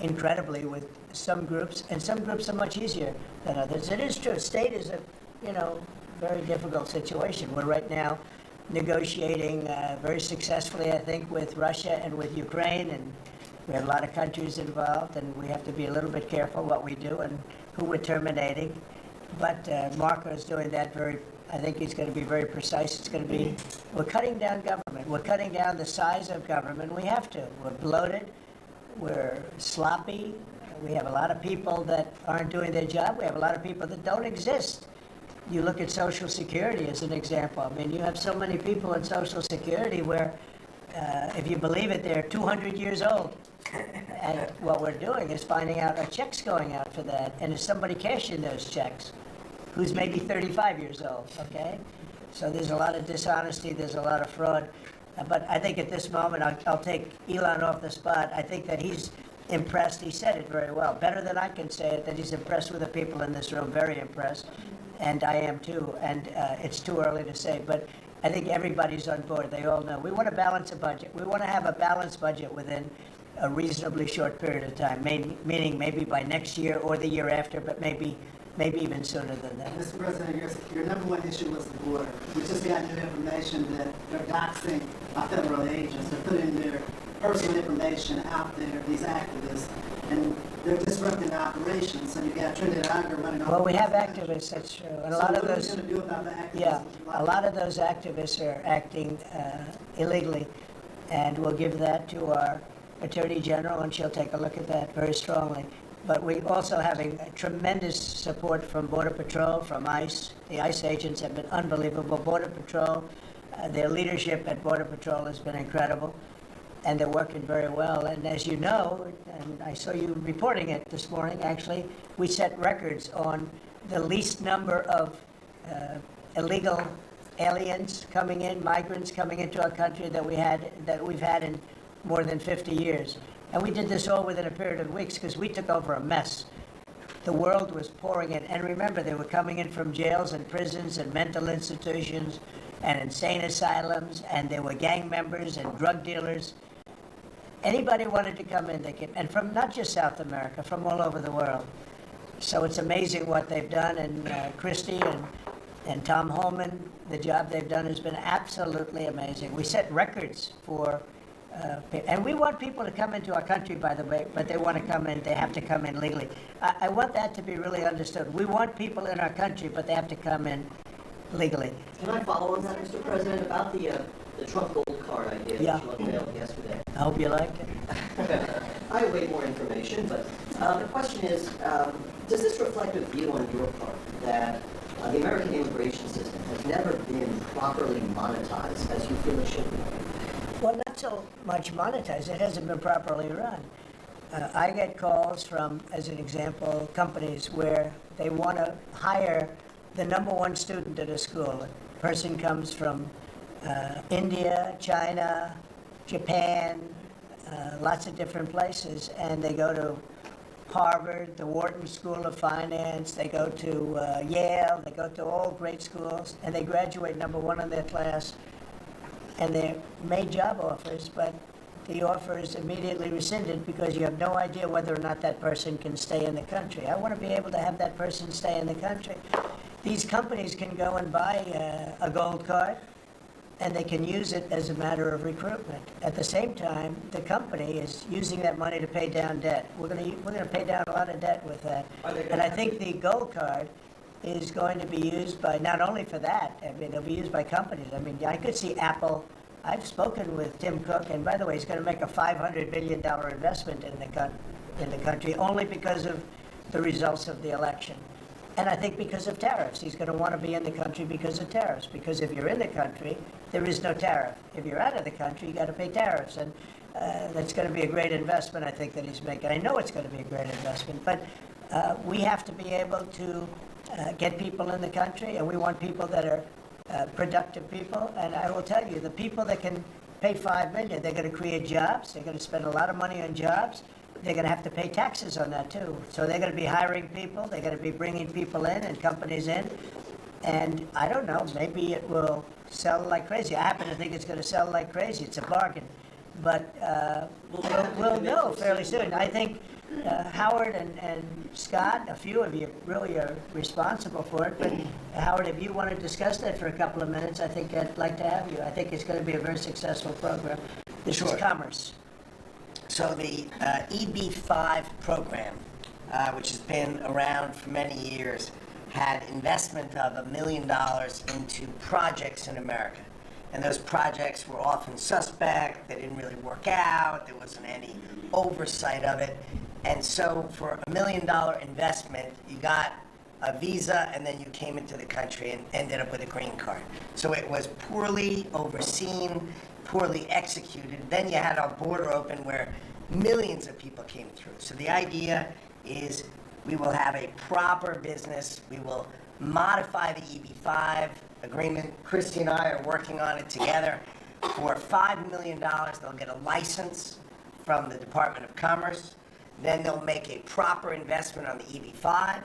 incredibly with some groups, and some groups are much easier than others. It is true. State is a, very difficult situation. We're right now negotiating very successfully, I think, with Russia and with Ukraine, and we have a lot of countries involved, and we have to be a little bit careful what we do and who we're terminating. But Marco is doing that I think he's going to be very precise. We're cutting down government. We're cutting down the size of government. We have to. We're bloated. We're sloppy. We have a lot of people that aren't doing their job. We have a lot of people that don't exist. You look at Social Security as an example. I mean, you have so many people in Social Security where, if you believe it, they're 200 years old. And what we're doing is finding out are checks going out for that, and is somebody cashing those checks who's maybe 35 years old, okay? So there's a lot of dishonesty, there's a lot of fraud. But I think at this moment, I'll take Elon off the spot. I think that he's impressed. He said it very well, better than I can say it, that he's impressed with the people in this room, very impressed. And I am too, and it's too early to say, but I think everybody's on board. They all know. We want to balance a budget. We want to have a balanced budget within a reasonably short period of time, meaning maybe by next year or the year after, but maybe even sooner than that. Mr. President, your number one issue was the border. We just got new information that they're doxing our federal agents. They're putting their personal information out there, these activists, and they're disrupting the operations. So you got Trinidad Iger running off. Well, we have activists, that's true. And a lot of those, what are you going to do about the activists? Yeah, a lot of those activists are acting illegally, and we'll give that to our Attorney General, and she'll take a look at that very strongly. But we're also having tremendous support from Border Patrol, from ICE. The ICE agents have been unbelievable. Border Patrol, their leadership at Border Patrol has been incredible, and they're working very well. And as you know, and I saw you reporting it this morning, actually, we set records on the least number of illegal aliens coming in, migrants coming into our country that we've had in more than 50 years. And we did this all within a period of weeks because we took over a mess. The world was pouring in. And remember, they were coming in from jails and prisons and mental institutions and insane asylums, and there were gang members and drug dealers. Anybody wanted to come in, they came. And from not just South America, from all over the world. So it's amazing what they've done. And Christie and Tom Holman, the job they've done has been absolutely amazing. We set records for and we want people to come into our country, by the way, but they want to come in, they have to come in legally. I want that to be really understood. We want people in our country, but they have to come in legally. Can I follow on that, Mr. President, about the Trump gold card idea that you unveiled yesterday? I hope you like it. I await more information, but the question is, does this reflect a view on your part that the American immigration system has never been properly monetized as you feel it should be? Well, not so much monetized. It hasn't been properly run. I get calls from, as an example, companies where they want to hire the number one student at a school. A person comes from India, China, Japan, lots of different places, and they go to Harvard, the Wharton School of Finance, they go to Yale, they go to all great schools, and they graduate number one in their class. And they're made job offers, but the offer is immediately rescinded because you have no idea whether or not that person can stay in the country. I want to be able to have that person stay in the country. These companies can go and buy a gold card, and they can use it as a matter of recruitment. At the same time, the company is using that money to pay down debt. We're going to pay down a lot of debt with that. And I think the gold card is going to be used by, not only for that, I mean, it'll be used by companies. I mean, I could see Apple. I've spoken with Tim Cook, and by the way, he's going to make a $500 billion investment in the country only because of the results of the election. And I think because of tariffs. He's going to want to be in the country because of tariffs. Because if you're in the country, there is no tariff. If you're out of the country, you got to pay tariffs. And that's going to be a great investment, I think, that he's making. I know it's going to be a great investment. But we have to be able to get people in the country, and we want people that are productive people. And I will tell you, the people that can pay $5 million, they're going to create jobs. They're going to spend a lot of money on jobs. They're going to have to pay taxes on that too. So they're going to be hiring people. They're going to be bringing people in and companies in. And I don't know, maybe it will sell like crazy. I happen to think it's going to sell like crazy. It's a bargain. But we'll know fairly soon. I think Howard and Scott, a few of you really are responsible for it, but Howard, if you want to discuss that for a couple of minutes, I think I'd like to have you. I think it's going to be a very successful program. This is Sure. commerce. So the EB5 program, which has been around for many years, had investment of $1 million into projects in America. And those projects were often suspect, they didn't really work out, there wasn't any oversight of it. And so for $1 million investment, you got a visa and then you came into the country and ended up with a green card. So it was poorly overseen, poorly executed. Then you had our border open where millions of people came through. So the idea is we will have a proper business. We will modify the EB5 agreement. Christy and I are working on it together. For $5 million, they'll get a license from the Department of Commerce. Then they'll make a proper investment on the EB5,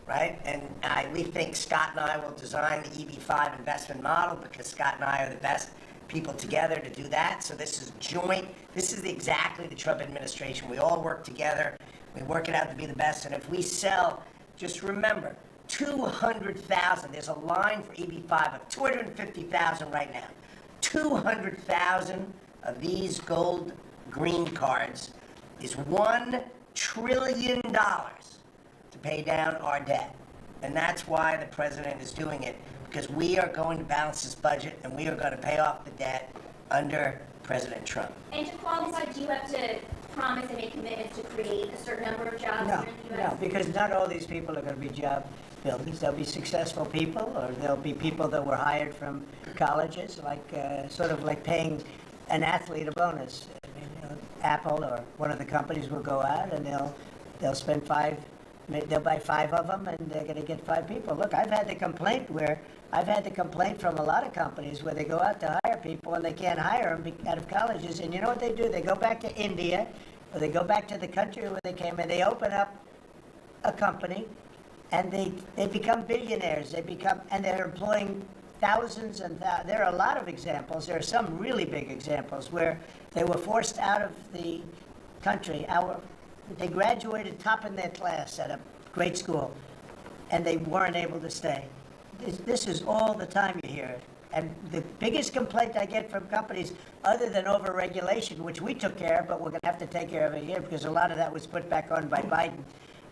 right? And we think Scott and I will design the EB5 investment model because Scott and I are the best people together to do that. So this is joint. This is exactly the Trump administration. We all work together. We work it out to be the best. And if we sell, just remember, 200,000. There's a line for EB5 of 250,000 right now. 200,000 of these gold green cards is $1 trillion to pay down our debt. And that's why the president is doing it, because we are going to balance this budget and we are going to pay off the debt under President Trump. And to qualify, do you have to promise and make commitments to create a certain number of jobs No, here in the U.S.? no, because not all these people are going to be job builders. There'll be successful people, or there'll be people that were hired from colleges, like sort of like paying an athlete a bonus. I mean, Apple or one of the companies will go out and they'll spend they'll buy 5 of them, and they're going to get 5 people. Look, I've had the complaint from a lot of companies where they go out to hire people and they can't hire them out of colleges. And you know what they do? They go back to India, or they go back to the country where they came, and they open up a company, and they become billionaires. And they're employing thousands and thousands. There are a lot of examples. There are some really big examples where they were forced out of the country. They graduated top in their class at a great school, and they weren't able to stay. This is all the time you hear it. And the biggest complaint I get from companies, other than overregulation, which we took care of, but we're going to have to take care of it here because a lot of that was put back on by Biden.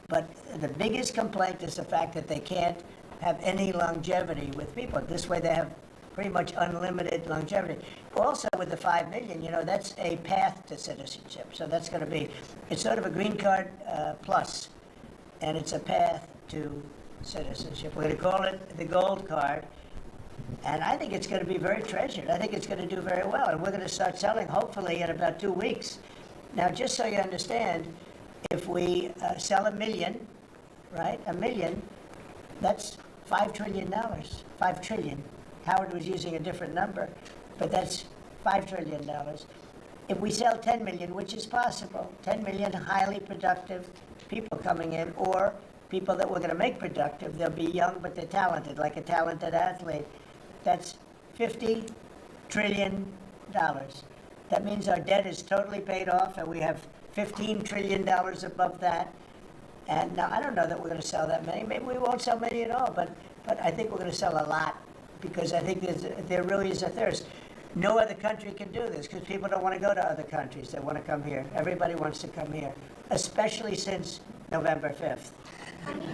But the biggest complaint is the fact that they can't have any longevity with people. This way they have pretty much unlimited longevity. Also with the 5 million, that's a path to citizenship. So that's going to be, it's sort of a green card plus, and it's a path to citizenship. We're going to call it the gold card, and I think it's going to be very treasured. I think it's going to do very well, and we're going to start selling hopefully in about 2 weeks. Now, just so you understand, if we sell 1 million, right, 1 million, that's $5 trillion, 5 trillion. Howard was using a different number, but that's $5 trillion. If we sell 10 million, which is possible, 10 million highly productive people coming in, or people that we're going to make productive, they'll be young, but they're talented, like a talented athlete. That's $50 trillion. That means our debt is totally paid off, and we have $15 trillion above that. And now, I don't know that we're going to sell that many. Maybe we won't sell many at all, but I think we're going to sell a lot, because I think there really is a thirst. No other country can do this, because people don't want to go to other countries. They want to come here. Everybody wants to come here, especially since November 5th.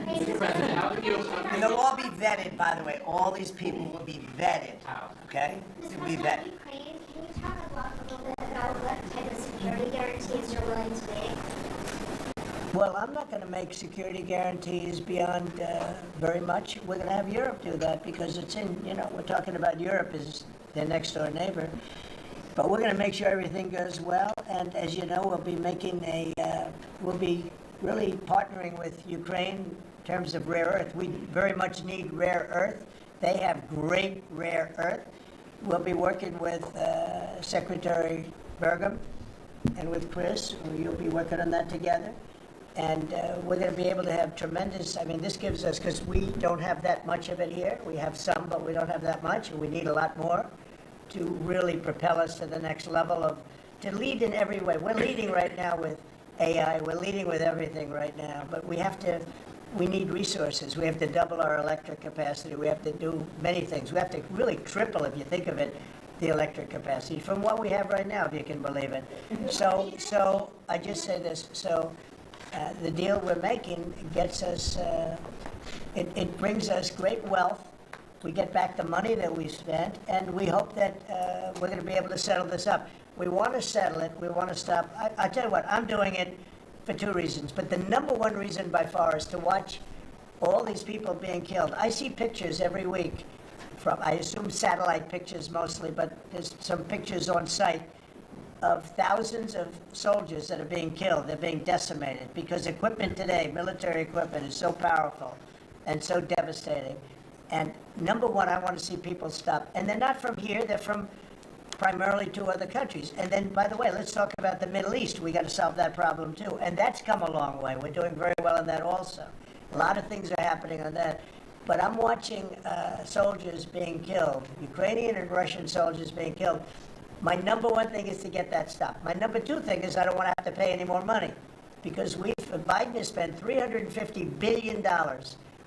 Mr. President, how would you... And they'll all be vetted, by the way. All these people will be vetted, okay? They'll be vetted. Ukraine, can you talk a little bit about what type of security guarantees you're willing to make? Well, I'm not going to make security guarantees beyond very much. We're going to have Europe do that, because it's in, we're talking about Europe as their next door neighbor. But we're going to make sure everything goes well. And as you know, we'll be we'll be really partnering with Ukraine in terms of rare earth. We very much need rare earth. They have great rare earth. We'll be working with Secretary Burgum and with Chris. You'll be working on that together. And we're going to be able to have tremendous, this gives us, because we don't have that much of it here. We have some, but we don't have that much, and we need a lot more to really propel us to the next level to lead in every way. We're leading right now with AI. We're leading with everything right now, but we need resources. We have to double our electric capacity. We have to do many things. We have to really triple, if you think of it, the electric capacity from what we have right now, if you can believe it. So I just say this. So the deal we're making gets us, it brings us great wealth. We get back the money that we spent, and we hope that we're going to be able to settle this up. We want to settle it. We want to stop. I tell you what, I'm doing it for two reasons. But the number one reason by far is to watch all these people being killed. I see pictures every week from, I assume satellite pictures mostly, but there's some pictures on site of thousands of soldiers that are being killed. They're being decimated because equipment today, military equipment, is so powerful and so devastating. And number one, I want to see people stop. And they're not from here, they're from primarily two other countries. And then, by the way, let's talk about the Middle East. We got to solve that problem too. And that's come a long way. We're doing very well on that also. A lot of things are happening on that. But I'm watching soldiers being killed, Ukrainian and Russian soldiers being killed. My number one thing is to get that stopped. My number two thing is I don't want to have to pay any more money, because Biden has spent $350 billion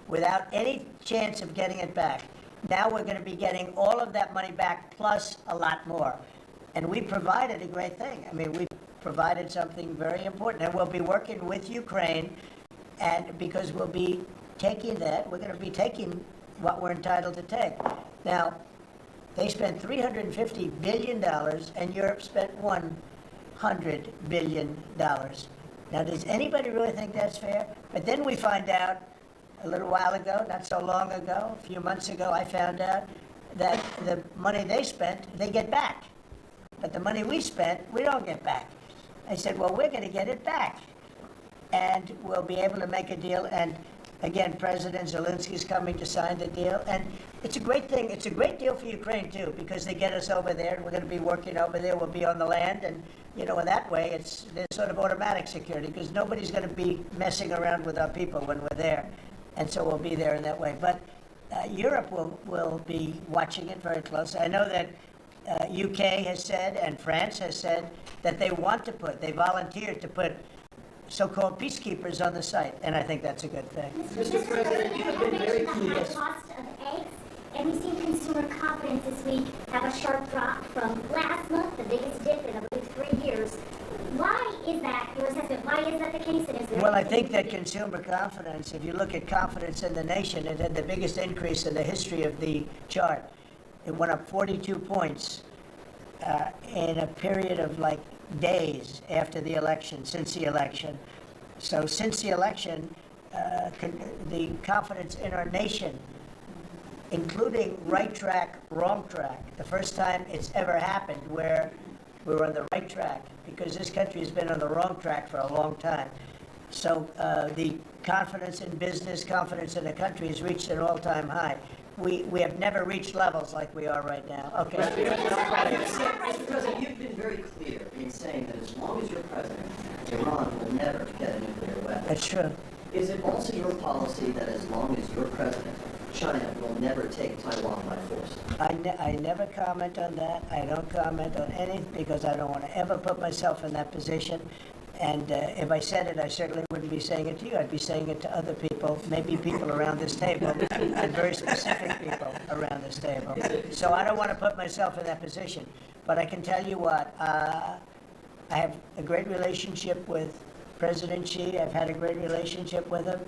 without any chance of getting it back. Now we're going to be getting all of that money back plus a lot more. And we provided a great thing. I mean, we provided something very important. And we'll be working with Ukraine, and because we'll be taking that, we're going to be taking what we're entitled to take. Now, they spent $350 billion, and Europe spent $100 billion. Now, does anybody really think that's fair? But then we find out a little while ago, not so long ago, a few months ago, I found out that the money they spent, they get back. But the money we spent, we don't get back. I said, well, we're going to get it back. And we'll be able to make a deal. And again, President Zelensky's coming to sign the deal. And it's a great thing. It's a great deal for Ukraine, too, because they get us over there, and we're going to be working over there. We'll be on the land. And, you know, in that way, there's sort of automatic security, because nobody's going to be messing around with our people when we're there. And so we'll be there in that way. But Europe will be watching it very closely. I know that UK has said, and France has said, that they volunteered to put so-called peacekeepers on the site, and I think that's a good thing. Mr. President, you have been very clear. The cost of eggs, and we've seen consumer confidence this week have a sharp drop from last month, the biggest dip in, I believe, 3 years. Why is that, your assessment? Why is that the case? And is there Well, I think that consumer confidence, if you look at confidence in the nation, it had the biggest increase in the history of the chart. It went up 42 points in a period of like days after the election, since the election. So since the election, the confidence in our nation, including right track, wrong track, the first time it's ever happened where we were on the right track, because this country has been on the wrong track for a long time. So the confidence in business, confidence in the country has reached an all-time high. We have never reached levels like we are right now. Okay. Mr. President, you've been very clear in saying that as long as you're president, Iran will never get a nuclear weapon. That's true. Is it also your policy that as long as you're president, China will never take Taiwan by force? I never comment on that. I don't comment on anything because I don't want to ever put myself in that position. And if I said it, I certainly wouldn't be saying it to you. I'd be saying it to other people, maybe people around this table, and very specific people around this table. So I don't want to put myself in that position. But I can tell you what, I have a great relationship with President Xi. I've had a great relationship with him.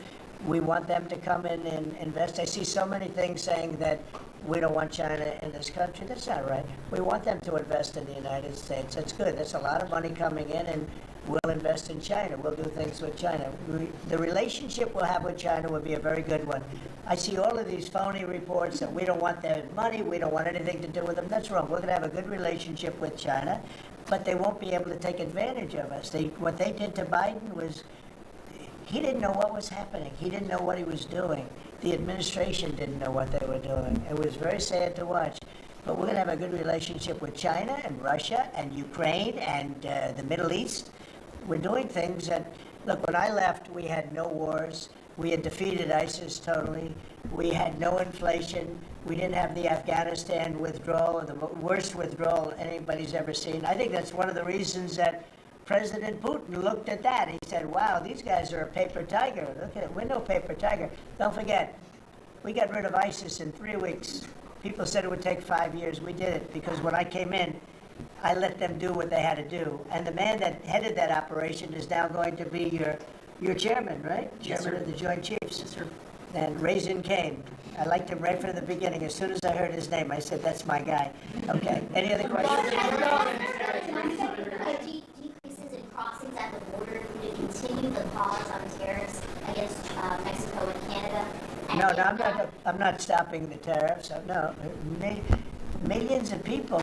We want them to come in and invest. I see so many things saying that we don't want China in this country. That's not right. We want them to invest in the United States. That's good. That's a lot of money coming in, and we'll invest in China. We'll do things with China. The relationship we'll have with China will be a very good one. I see all of these phony reports that we don't want their money, we don't want anything to do with them. That's wrong. We're going to have a good relationship with China, but they won't be able to take advantage of us. What they did to Biden was, he didn't know what was happening. He didn't know what he was doing. The administration didn't know what they were doing. It was very sad to watch. But we're going to have a good relationship with China and Russia and Ukraine and the Middle East. We're doing things that, look, when I left, we had no wars. We had defeated ISIS totally. We had no inflation. We didn't have the Afghanistan withdrawal, or the worst withdrawal anybody's ever seen. I think that's one of the reasons that President Putin looked at that. He said, wow, these guys are a paper tiger. Look at it. We're no paper tiger. Don't forget, we got rid of ISIS in 3 weeks. People said it would take 5 years. We did it because when I came in, I let them do what they had to do. And the man that headed that operation is now going to be your chairman, right? Yes, Chairman sir. of the Joint Chiefs. Yes, sir. And Raisin Kane. I liked him right from the beginning. As soon as I heard his name, I said, that's my guy. Okay, any other questions? Decreases in crossings at the border to continue the pause on tariffs against Mexico and Canada. And I'm not stopping the tariffs. No, millions of people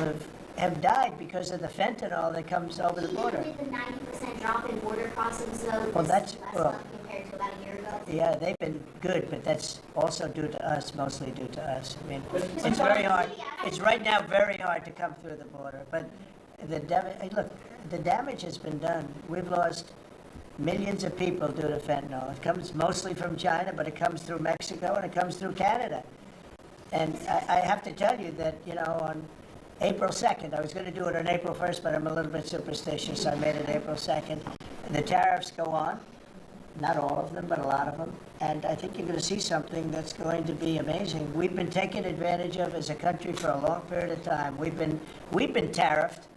have died because of the fentanyl that comes over the border. Even with the 90% drop in border crossings, though, Well, this that's- last well- month compared to about a year ago. Yeah, they've been good, but that's also due to us, mostly due to us. I mean, it's very hard. It's right now very hard to come through the border, but look, the damage has been done. We've lost millions of people due to fentanyl. It comes mostly from China, but it comes through Mexico and it comes through Canada. And I have to tell you that, on April 2nd, I was going to do it on April 1st, but I'm a little bit superstitious, so I made it April 2nd. The tariffs go on. Not all of them, but a lot of them. And I think you're going to see something that's going to be amazing. We've been taken advantage of as a country for a long period of time. We've been tariffed,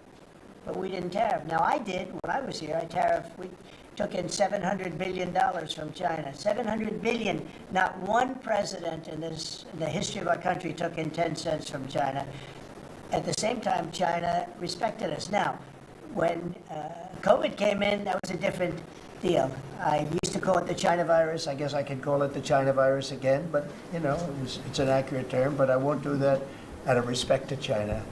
but we didn't tariff. Now, I did. When I was here, I tariffed. We took in $700 billion from China. $700 billion. Not one president in the history of our country took in 10 cents from China. At the same time, China respected us. Now, when COVID came in, that was a different deal. I used to call it the China virus. I guess I could call it the China virus again, but it's an accurate term. But I won't do that out of respect to China.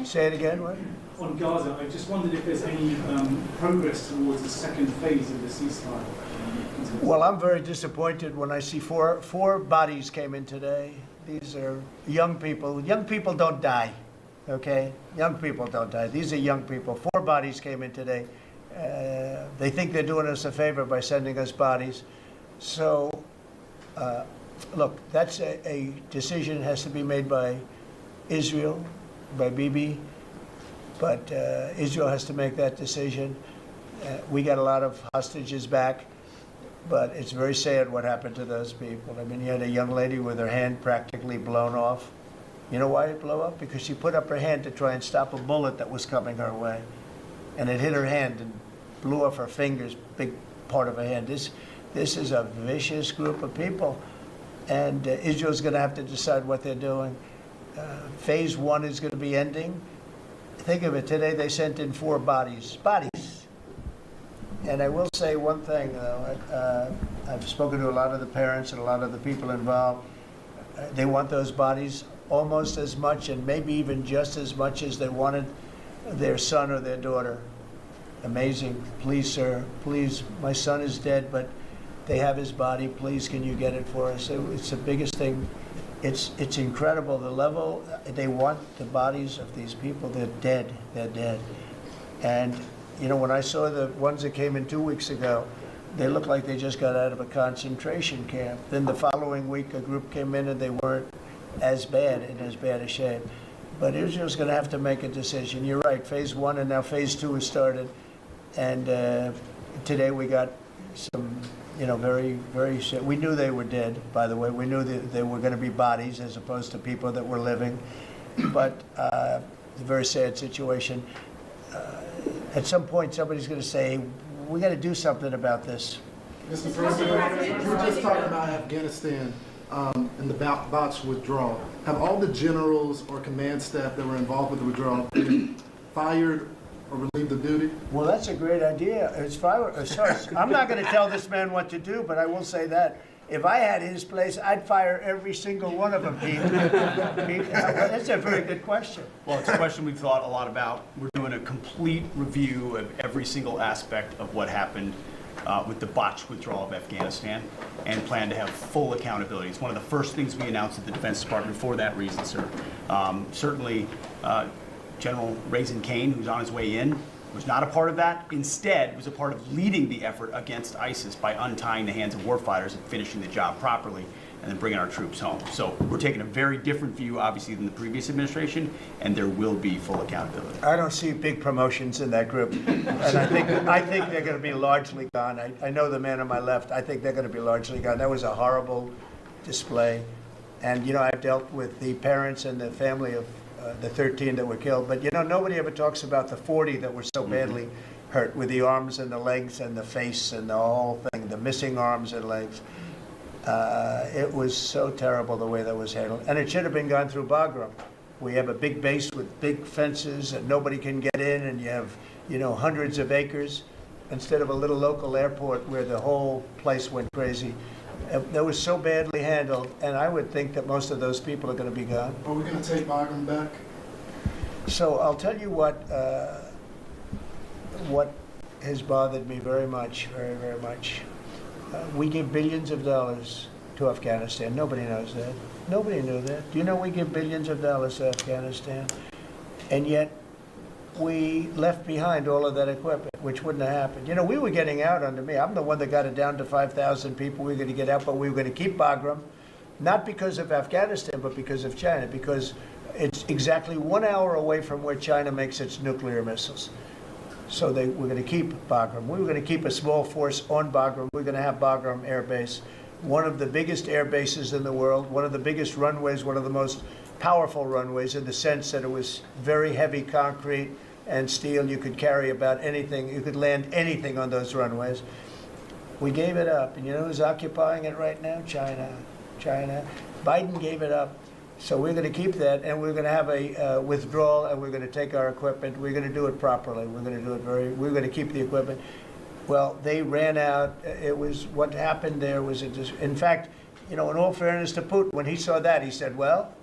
Say it again. What? On Gaza, I just wondered if there's any progress towards the second phase of the ceasefire. Well, I'm very disappointed when I see four bodies came in today. These are young people. Young people don't die. Okay? Young people don't die. These are young people. 4 bodies came in today. They think they're doing us a favor by sending us bodies. So, look, that's a decision has to be made by Israel, by Bibi. But Israel has to make that decision. We got a lot of hostages back. But it's very sad what happened to those people. I mean, you had a young lady with her hand practically blown off. You know why it blew up? Because she put up her hand to try and stop a bullet that was coming her way. And it hit her hand and blew off her fingers, big part of her hand. This is a vicious group of people. And Israel's going to have to decide what they're doing. Phase 1 is going to be ending. Think of it, today they sent in 4 bodies. And I will say one thing, though. I've spoken to a lot of the parents and a lot of the people involved. They want those bodies almost as much and maybe even just as much as they wanted their son or their daughter. Amazing. Please, sir, please, my son is dead, but they have his body. Please, can you get it for us? It's the biggest thing. It's incredible, the level. They want the bodies of these people. They're dead. They're dead. And when I saw the ones that came in 2 weeks ago, they looked like they just got out of a concentration camp. Then the following week, a group came in and they weren't as bad, in as bad a shape. But Israel's going to have to make a decision. You're right, phase 1 and now phase 2 has started. And today we got some, very, very sick. We knew they were dead, by the way. We knew that they were going to be bodies as opposed to people that were living. But it's a very sad situation. At some point, somebody's going to say, we got to do something about this. Mr. President, you were just talking about Afghanistan and the botched withdrawal. Have all the generals or command staff that were involved with the withdrawal been fired or relieved of duty? Well, that's a great idea. I'm not going to tell this man what to do, but I will say that. If I had his place, I'd fire every single one of them, Pete. That's a very good question. Well, it's a question we've thought a lot about. We're doing a complete review of every single aspect of what happened with the botched withdrawal of Afghanistan and plan to have full accountability. It's one of the first things we announced at the Defense Department for that reason, sir. Certainly, General Raisin Kane, who's on his way in, was not a part of that. Instead, was a part of leading the effort against ISIS by untying the hands of warfighters and finishing the job properly. and then bringing our troops home. So we're taking a very different view, obviously, than the previous administration, and there will be full accountability. I don't see big promotions in that group, and I think they're going to be largely gone. I know the man on my left. I think they're going to be largely gone. That was a horrible display, and I've dealt with the parents and the family of the 13 that were killed, but nobody ever talks about the 40 that were so badly hurt with the arms and the legs and the face and the whole thing, the missing arms and legs. It was so terrible the way that was handled, and it should have been gone through Bagram. We have a big base with big fences and nobody can get in, and you have hundreds of acres instead of a little local airport where the whole place went crazy. That was so badly handled, and I would think that most of those people are going to be gone. Are we going to take Bagram back? So I'll tell you what has bothered me very much, very, very much. We give billions of dollars to Afghanistan. Nobody knows that. Nobody knew that. Do you know we give billions of dollars to Afghanistan? And yet we left behind all of that equipment, which wouldn't have happened. We were getting out under me. I'm the one that got it down to 5,000 people. We were going to get out, but we were going to keep Bagram, not because of Afghanistan, but because of China, because it's exactly 1 hour away from where China makes its nuclear missiles. So we're going to keep Bagram. We were going to keep a small force on Bagram. We're going to have Bagram Air Base, one of the biggest air bases in the world, one of the biggest runways, one of the most powerful runways in the sense that it was very heavy concrete and steel. You could carry about anything. You could land anything on those runways. We gave it up. And who's occupying it right now? China. Biden gave it up. So we're going to keep that, and we're going to have a withdrawal, and we're going to take our equipment. We're going to do it properly. We're going to do it we're going to keep the equipment. Well, they ran out. It was, what happened there was, in fact, in all fairness to Putin, when he saw that, he said, well,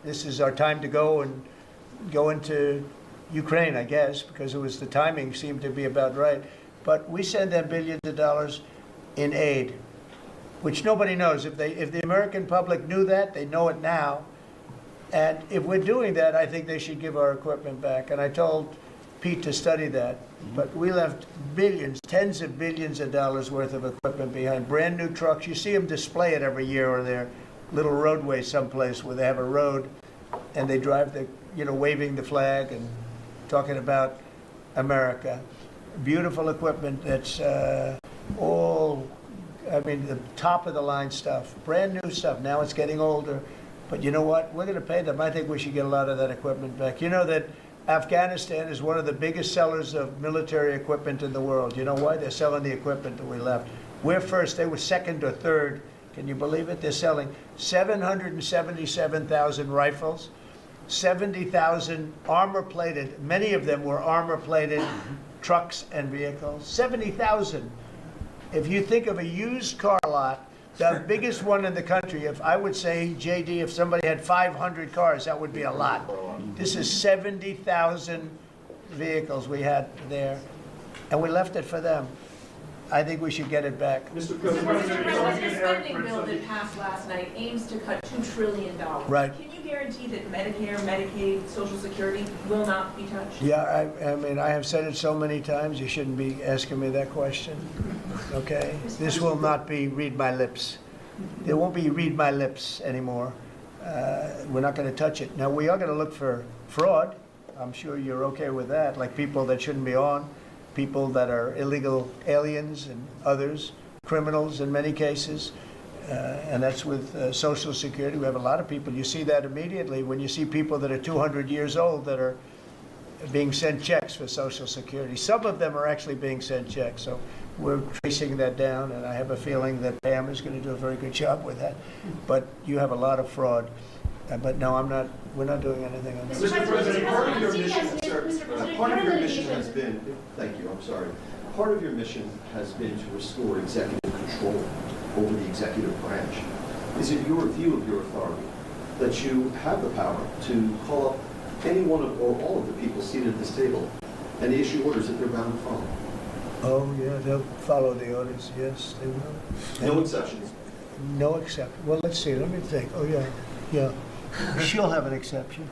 this is our time to go into Ukraine, I guess, because the timing seemed to be about right. But we send them billions of dollars in aid, which nobody knows. If the American public knew that, they know it now. And if we're doing that, I think they should give our equipment back. And I told Pete to study that. But we left billions, tens of billions of dollars worth of equipment behind. Brand new trucks. You see them display it every year on their little roadway someplace where they have a road and they drive waving the flag and talking about America. Beautiful equipment that's the top of the line stuff, brand new stuff. Now it's getting older, but you know what? We're going to pay them. I think we should get a lot of that equipment back. You know that Afghanistan is one of the biggest sellers of military equipment in the world. You know why? They're selling the equipment that we left. We're first. They were second or third. Can you believe it? They're selling 777,000 rifles, 70,000 armor-plated. Many of them were armor-plated trucks and vehicles. 70,000. If you think of a used car lot, the biggest one in the country, if I would say, JD, if somebody had 500 cars, that would be a lot. This is 70,000 vehicles we had there, and we left it for them. I think we should get it back. Mr. President, the spending bill that passed last night aims to cut $2 trillion. Right. Can you guarantee that Medicare, Medicaid, Social Security will not be touched? Yeah, I have said it so many times, you shouldn't be asking me that question, okay? This will not be read my lips. There won't be read my lips anymore. We're not going to touch it. Now, we are going to look for fraud. I'm sure you're okay with that, like people that shouldn't be on, people that are illegal aliens and others, criminals in many cases. And that's with Social Security. We have a lot of people. You see that immediately when you see people that are 200 years old that are being sent checks for Social Security. Some of them are actually being sent checks. So we're tracing that down, and I have a feeling that Pam is going to do a very good job with that. But you have a lot I'm not. We're not doing anything on that. Mr. President, part of your mission has been, thank you, I'm sorry. Part of your mission has been to restore executive control over the executive branch. Is it your view of your authority that you have the power to call up any one of or all of the people seated at this table and issue orders that they're bound to follow? Oh, yeah, they'll follow the orders. Yes, they will. No exceptions? No exception. Well, let's see. Let me think. Oh, yeah. She'll have an exception.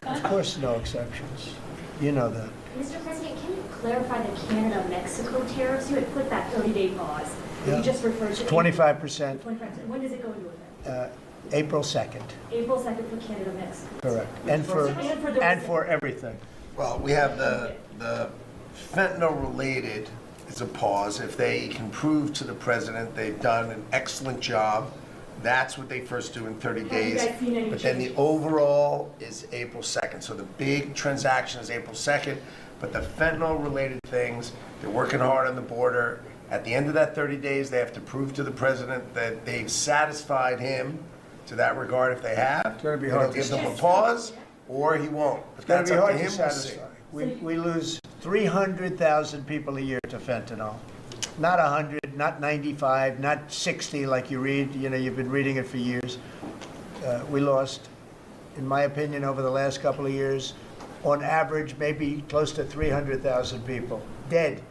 Of course, no exceptions. You know that. Mr. President, can you clarify the Canada-Mexico tariffs? You had put that 30-day pause. Yeah. You just referred to. 25%, 25%. When does it go into effect? April 2nd, April 2nd for Canada, Mexico. correct. And for, And for the- and for everything. Well, we have the fentanyl-related is a pause. If they can prove to the president they've done an excellent job, that's what they first do in 30 Have you days. guys seen any But then the changes? overall is April 2nd. So the big transaction is April 2nd, but the fentanyl-related things, they're working hard on the border. At the end of that 30 days, they have to prove to the president that they've satisfied him to that regard. If they have, It's gonna be then hard he'll to give them a pause, or he won't. But It's going that's to be up hard to to him, we'll see. satisfy. We lose 300,000 people a year to fentanyl. Not 100, not 95, not 60 like you read, you've been reading it for years. We lost, in my opinion, over the last couple of years, on average, maybe close to 300,000 people dead.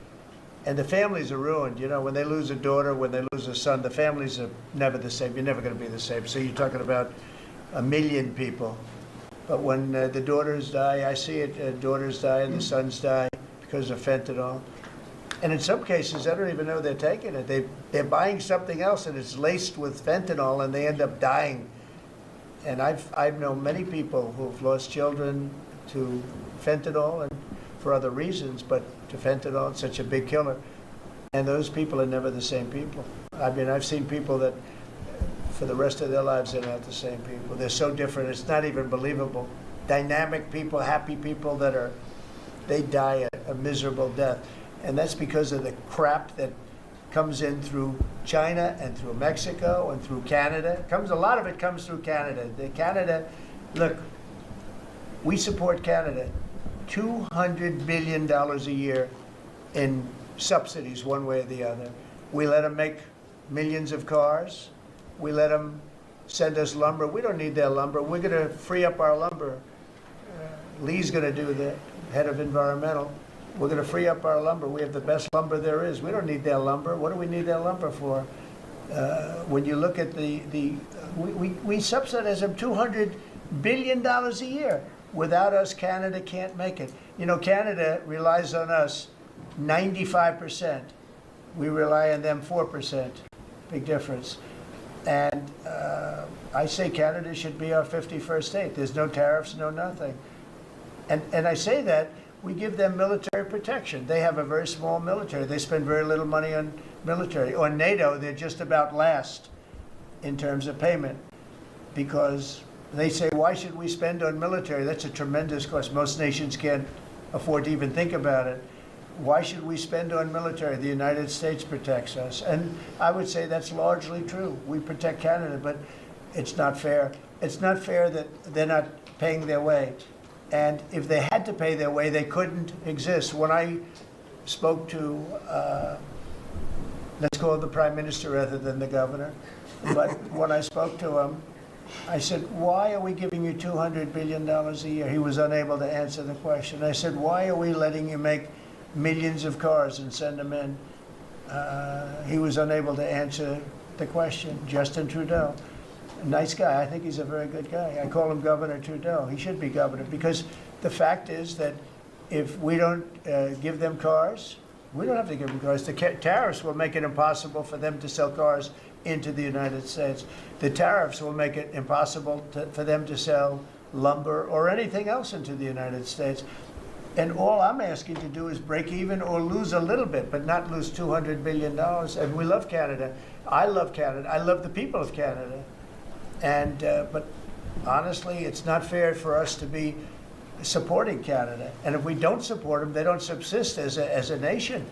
And the families are ruined. When they lose a daughter, when they lose a son, the families are never the same. You're never going to be the same. So you're talking about 1 million people. But when the daughters die, I see it, daughters die and the sons die because of fentanyl. And in some cases, I don't even know they're taking it. They're buying something else and it's laced with fentanyl and they end up dying. And I've known many people who've lost children to fentanyl and for other reasons, but to fentanyl, it's such a big killer. And those people are never the same people. I mean, I've seen people that for the rest of their lives, they're not the same people. They're so different, it's not even believable. Dynamic people, happy people they die a miserable death. And that's because of the crap that comes in through China and through Mexico and through Canada. A lot of it comes through Canada. Look, we support Canada. $200 billion a year in subsidies, one way or the other. We let them make millions of cars. We let them send us lumber. We don't need their lumber. We're going to free up our lumber. Lee's going to do the head of environmental. We're going to free up our lumber. We have the best lumber there is. We don't need their lumber. What do we need their lumber for? When you look at we subsidize them $200 billion a year. Without us, Canada can't make it. Canada relies on us 95%. We rely on them 4%. Big difference. And I say Canada should be our 51st state. There's no tariffs, no nothing. And I say that we give them military protection. They have a very small military. They spend very little money on military. On NATO, they're just about last in terms of payment because they say, why should we spend on military? That's a tremendous cost. Most nations can't afford to even think about it. Why should we spend on military? The United States protects us. And I would say that's largely true. We protect Canada, but it's not fair. It's not fair that they're not paying their way. And if they had to pay their way, they couldn't exist. When I spoke to, let's call it the Prime Minister rather than the governor, but when I spoke to him, I said, why are we giving you $200 billion a year? He was unable to answer the question. I said, why are we letting you make millions of cars and send them in? He was unable to answer the question. Justin Trudeau, a nice guy. I think he's a very good guy. I call him Governor Trudeau. He should be governor because the fact is that if we don't give them cars, we don't have to give them cars. The tariffs will make it impossible for them to sell cars into the United States. The tariffs will make it impossible for them to sell lumber or anything else into the United States. And all I'm asking to do is break even or lose a little bit, but not lose $200 billion. And we love Canada. I love Canada. I love the people of Canada. And but honestly, it's not fair for us to be supporting Canada. And if we don't support them, they don't subsist as a nation.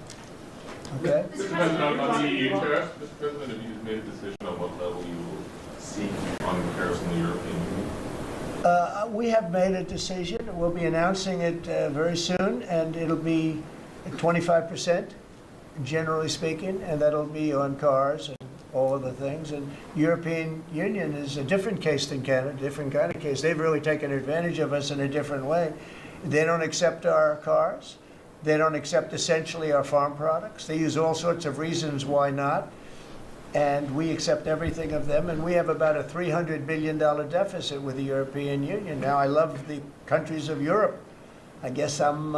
Okay? Mr. President, on the EU tariffs, Mr. President, have you made a decision on what level you will seek on tariffs in the European Union? We have made a decision. We'll be announcing it very soon, and it'll be 25%, generally speaking, and that'll be on cars and all of the things. And European Union is a different case than Canada, different kind of case. They've really taken advantage of us in a different way. They don't accept our cars. They don't accept essentially our farm products. They use all sorts of reasons why not. And we accept everything of them, and we have about a $300 billion deficit with the European Union. Now, I love the countries of Europe. I guess I'm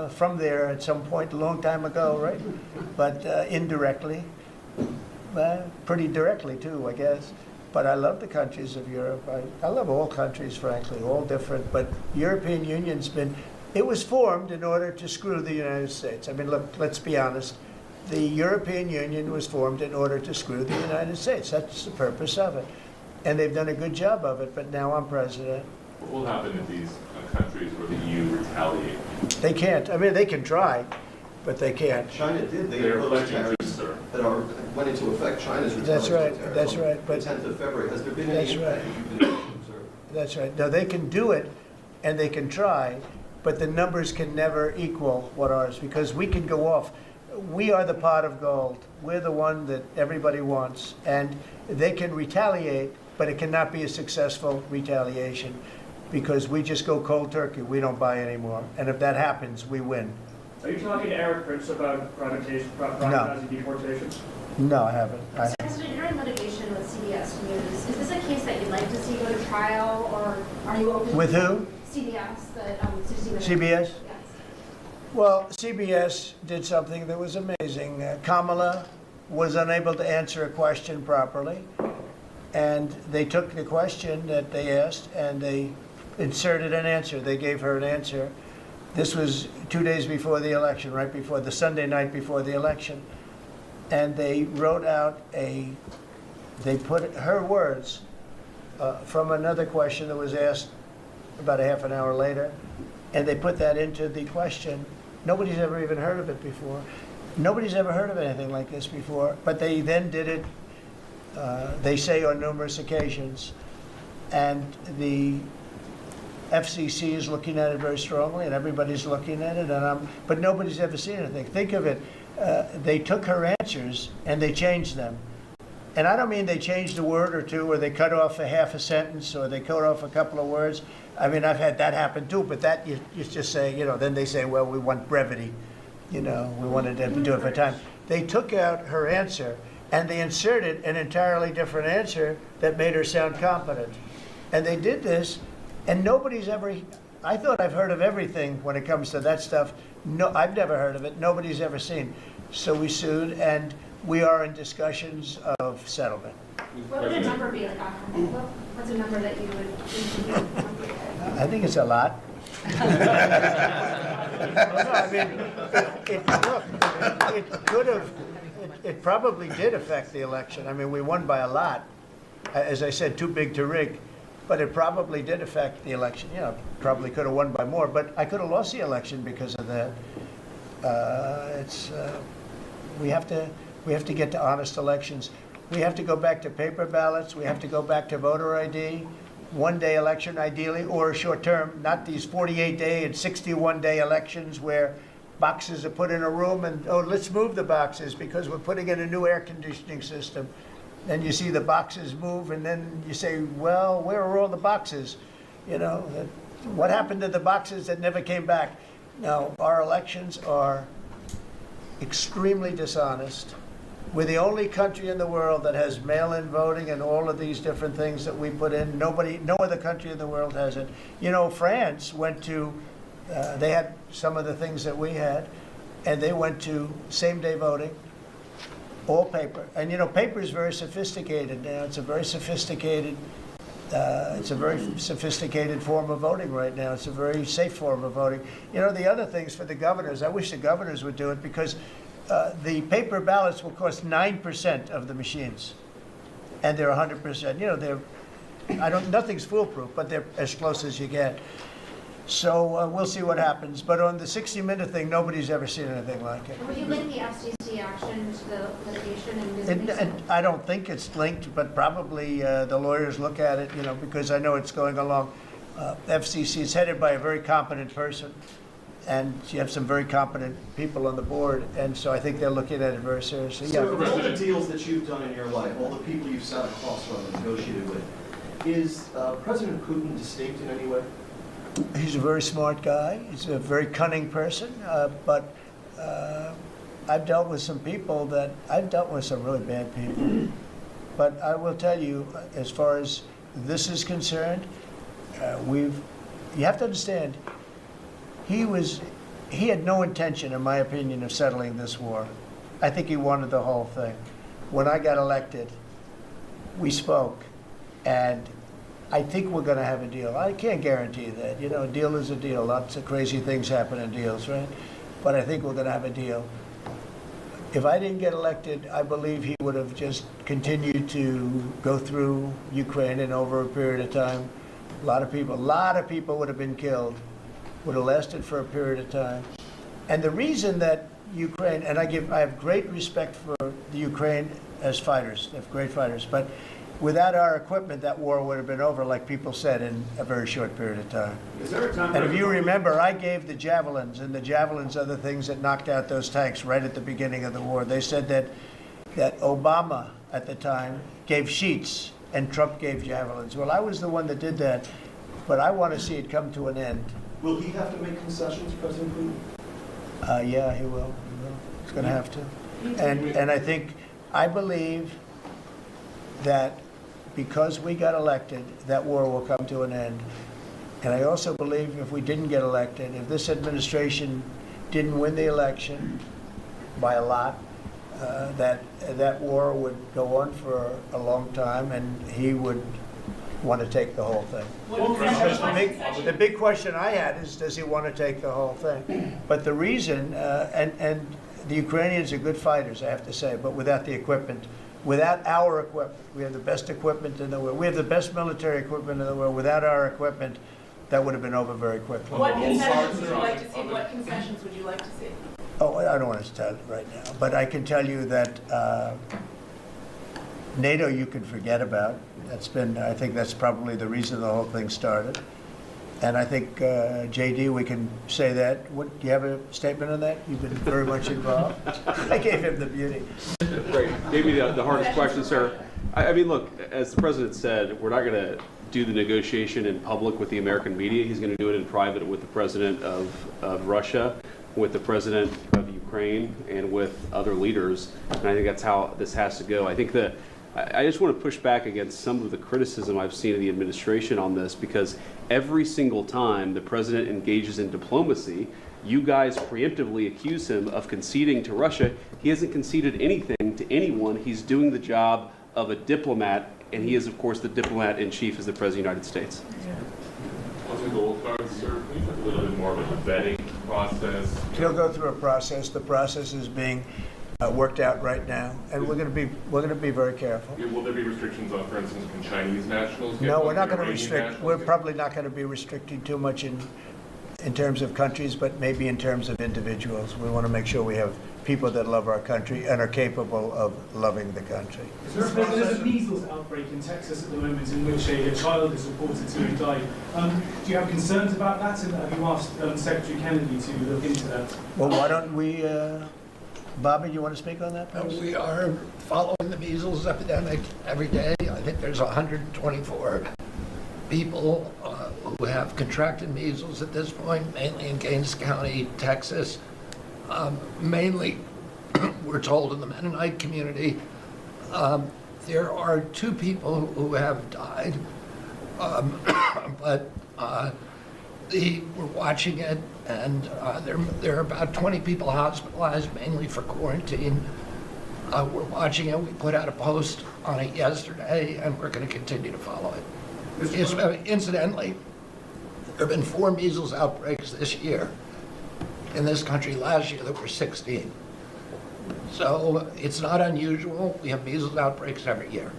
from there at some point a long time ago, right? But indirectly. pretty directly too, I guess. But I love the countries of Europe. I love all countries, frankly, all different. But European Union's been, it was formed in order to screw the United States. I mean, look, let's be honest. The European Union was formed in order to screw the United States. That's the purpose of it. And they've done a good job of it, but now I'm president. What will happen if these countries or the EU retaliate? They can't. I mean, they can try, but they can't. China did. They They're imposed pledging tariffs to, sir. that went into effect. China's That's right. tariffs That's on right. But the 10th of February. Has there been That's any right. impact you've been able to observe? that's right. No, they can do it, and they can try, but the numbers can never equal what ours, because we can go off. We are the pot of gold. We're the one that everybody wants, and they can retaliate, but it cannot be a successful retaliation, because we just go cold turkey. We don't buy anymore, and if that happens, we win. Are you talking to Eric Prince about privatizing deportations? No, I haven't. President, you're in litigation with CBS News. Is this a case that you'd like to see go to trial, or are you open? With who? CBS, the CBS? Yes. Well, CBS did something that was amazing. Kamala was unable to answer a question properly, and they took the question that they asked and they inserted an answer. They gave her an answer. This was 2 days before the election, right before the Sunday night before the election. And they wrote out they put her words from another question that was asked about a half an hour later, and they put that into the question. Nobody's ever even heard of it before. Nobody's ever heard of anything like this before, but they then did it, they say, on numerous occasions. And the FCC is looking at it very strongly, and everybody's looking at it, but nobody's ever seen anything. Think of it, they took her answers and they changed them. And I don't mean they changed a word or two, or they cut off a half a sentence, or they cut off a couple of words. I mean, I've had that happen too, but that you just say, then they say, well, we want brevity. We wanted to do it for time. They took out her answer and they inserted an entirely different answer that made her sound competent. And they did this, and nobody's ever, I thought I've heard of everything when it comes to that stuff. No, I've never heard of it. Nobody's ever seen. So we sued, and we are in discussions of settlement. What would a number be like? What's a number that you would? I think it's a lot. It could have, it probably did affect the election. I mean, we won by a lot. As I said, too big to rig, but it probably did affect the election. Probably could have won by more, but I could have lost the election because of that. We have to get to honest elections. We have to go back to paper ballots. We have to go back to voter ID. One-day election, ideally, or short-term, not these 48-day and 61-day elections where boxes are put in a room and, let's move the boxes because we're putting in a new air conditioning system. Then you see the boxes move, and then you say, well, where are all the boxes? What happened to the boxes that never came back? Now, our elections are extremely dishonest. We're the only country in the world that has mail-in voting and all of these different things that we put in. No other country in the world has it. France went to, they had some of the things that we had, and they went to same-day voting, all paper. And paper is very sophisticated now. It's a very sophisticated form of voting right now. It's a very safe form of voting. The other things for the governors, I wish the governors would do it, because the paper ballots will cost 9% of the machines, and they're 100%. Nothing's foolproof, but they're as close as you get. So we'll see what happens. But on the 60-minute thing, nobody's ever seen anything like it. Would you link the FCC action to the litigation? I don't think it's linked, but probably the lawyers look at it, because I know it's going along. FCC is headed by a very competent person, and you have some very competent people on the board, and so I think they're looking at it very seriously. So of all the deals that you've done in your life, all the people you've sat across from and negotiated with, is President Putin distinct in any way? He's a very smart guy. He's a very cunning person, but I've dealt with some really bad people. But I will tell you, as far as this is concerned, you have to understand, he had no intention, in my opinion, of settling this war. I think he wanted the whole thing. when I got elected, we spoke, and I think we're going to have a deal. I can't guarantee that. You know, a deal is a deal. Lots of crazy things happen in deals, right? But I think we're going to have a deal. If I didn't get elected, I believe he would have just continued to go through Ukraine, and over a period of time, a lot of people would have been killed, would have lasted for a period of time. And the reason that Ukraine, and I have great respect for the Ukraine as fighters, they have great fighters, but without our equipment, that war would have been over, like people said, in a very short period of time. Is there a time? And if you remember, I gave the javelins, and the javelins are the things that knocked out those tanks right at the beginning of the war. They said that Obama at the time gave sheets and Trump gave javelins. Well, I was the one that did that, but I want to see it come to an end. Will he have to make concessions, President Putin? Yeah, he will. He's going to have to. And I believe that because we got elected, that war will come to an end. And I also believe if we didn't get elected, if this administration didn't win the election by a lot, that war would go on for a long time, and he would want to take the whole thing. Because the big question I had is, does he want to take the whole thing? But the reason, and the Ukrainians are good fighters, I have to say, but without the equipment, without our equipment, we have the best equipment in the world. We have the best military equipment in the world. Without our equipment, that would have been over very quickly. What concessions would you like to see? What concessions would you like to see? Oh, I don't want to tell you right now, but I can tell you that NATO you can forget about. I think that's probably the reason the whole thing started. And I think, JD, we can say that. Do you have a statement on that? You've been very much involved. I gave him the beauty. Great. Maybe the hardest question, sir. I mean, look, as the president said, we're not going to do the negotiation in public with the American media. He's going to do it in private with the president of Russia, with the president of Ukraine, and with other leaders. And I think that's how this has to go. I think that I just want to push back against some of the criticism I've seen of the administration on this, because every single time the president engages in diplomacy, you guys preemptively accuse him of conceding to Russia. He hasn't conceded anything to anyone. He's doing the job of a diplomat, and he is, of course, the diplomat in chief as the President of the United States. On the gold card, sir, can you talk a little bit more about the vetting process? He'll go through a process. The process is being worked out right now, and we're going to be very careful. Will there be restrictions on, for instance, can Chinese nationals get No, one, we're not going to Iranian restrict. nationals We're get probably not going to be restricting too much in terms of countries, but maybe in terms of individuals. We want to make sure we have people that love our country and are capable of loving the country. There's a measles outbreak in Texas at the moment in which a child is reported to have died. Do you have concerns about that, and have you asked Secretary Kennedy to look into that? Well, why don't we, Bobby, do you want to speak on that? Please? We are following the measles epidemic every day. I think there's 124 people who have contracted measles at this point, mainly in Gaines County, Texas. Mainly, we're told, in the Mennonite community. There are 2 people who have died, but we're watching it, and there are about 20 people hospitalized, mainly for quarantine. We're watching it. We put out a post on it yesterday, and we're going to continue to follow it. Incidentally, there have been 4 measles outbreaks this year. In this country last year, there were 16. So it's not unusual. We have measles outbreaks every year.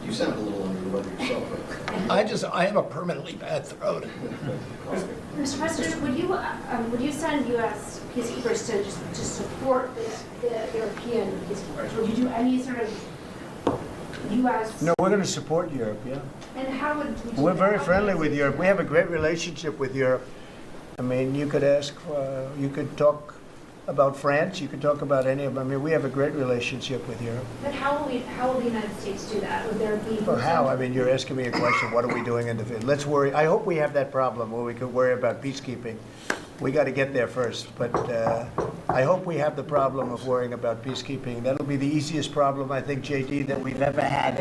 You sound a little under the weather yourself. I have a permanently bad throat. Mr. President, would you send U.S. peacekeepers to support the European peacekeepers? Would you do any sort of U.S.? No, we're going to support Europe, yeah. And how would you do We're that? very How friendly would with you- Europe. We have a great relationship with Europe. I mean, you could ask, you could talk about France, you could talk about any of them. I mean, we have a great relationship with Europe. But how will the United States do that? Would there be? Well, how? I mean, you're asking me a question, what are we doing in the field? Let's worry, I hope we have that problem where we could worry about peacekeeping. We got to get there first, but I hope we have the problem of worrying about peacekeeping. That'll be the easiest problem, I think, JD, that we've ever had.